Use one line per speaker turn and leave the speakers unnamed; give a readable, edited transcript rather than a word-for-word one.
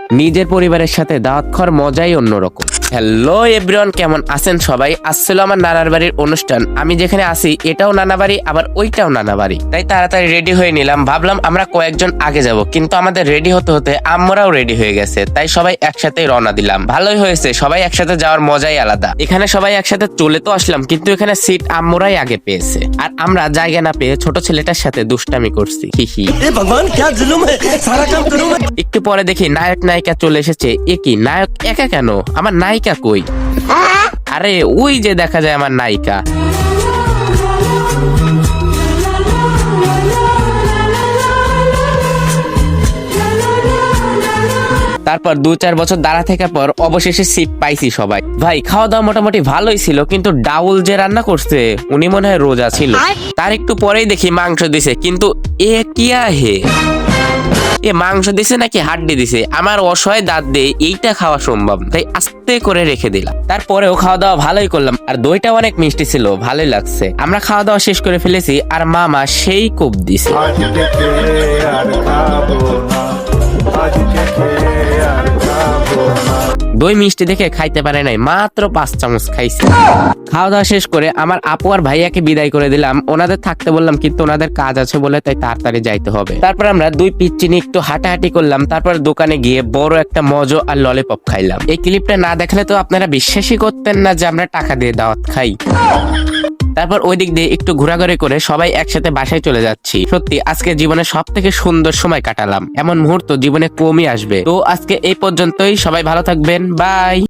নিজের পরিবারের সাথে দাওয়াত খাওয়ার মজাই অন্যরকম। হ্যালো এভরিওয়ান, কেমন আছেন সবাই? আসছিল আমার নানার বাড়ির অনুষ্ঠান। আমি যেখানে আছি এটাও নানা বাড়ি, আবার ওইটাও নানা বাড়ি। তাই তাড়াতাড়ি রেডি হয়ে নিলাম। ভাবলাম আমরা কয়েকজন আগে যাব, কিন্তু আমাদের রেডি হতে হতে আম্মুরাও রেডি হয়ে গেছে। তাই সবাই একসাথে রওনা দিলাম। ভালোই হয়েছে, সবাই একসাথে যাওয়ার মজাই আলাদা। এখানে সবাই একসাথে চলে তো আসলাম, কিন্তু এখানে সিট আম্মুরাই আগে পেয়েছে, আর আমরা জায়গা না পেয়ে ছোট ছেলেটার সাথে দুষ্টামি করছি। হিহি। একটু পরে দেখি নায়ক নায়িকা চলে এসেছে। এ কি, নায়ক একা কেন? আমার নায়িকা কই? আরে ওই যে দেখা যায় আমার নায়িকা। তারপর 2-4 বছর দাঁড়া থাকার পর অবশেষে সিট পাইছি সবাই। ভাই খাওয়া দাওয়া মোটামুটি ভালোই ছিল, কিন্তু ডাউল যে রান্না করছে উনি মনে হয় রোজা ছিল। তার একটু পরেই দেখি মাংস দিছে, কিন্তু এ কিয়া হে, এ মাংস দিছে নাকি হাড্ডি দিছে? আমার অসহায় দাঁত দিয়ে এইটা খাওয়া সম্ভব, তাই আস্তে করে রেখে দিলাম। তারপরেও খাওয়া দাওয়া ভালোই করলাম, আর দইটা অনেক মিষ্টি ছিল, ভালোই লাগছে। আমরা খাওয়া দাওয়া শেষ করে ফেলেছি, আর মামা সেই কোপ দিছে। দই মিষ্টি দেখে খাইতে পারে নাই, মাত্র 5 চামচ খাইছি। খাওয়া দাওয়া শেষ করে আমার আপু আর ভাইয়াকে বিদায় করে দিলাম। ওনাদের থাকতে বললাম, কিন্তু ওনাদের কাজ আছে বলে তাই তাড়াতাড়ি যাইতে হবে। তারপর আমরা 2 পিচ্চি নিয়ে একটু হাঁটাহাঁটি করলাম। তারপর দোকানে গিয়ে বড় একটা মজো আর ললিপপ খাইলাম। এই ক্লিপটা না দেখলে তো আপনারা বিশ্বাসই করতেন না যে আমরা টাকা দিয়ে দাওয়াত খাই। তারপর ওই দিক দিয়ে একটু ঘোরাঘুরি করে সবাই একসাথে বাসায় চলে যাচ্ছি। সত্যি আজকে জীবনে সব থেকে সুন্দর সময় কাটালাম। এমন মুহূর্ত জীবনে কমই আসবে। তো আজকে এই পর্যন্তই, সবাই ভালো থাকবেন, বাই।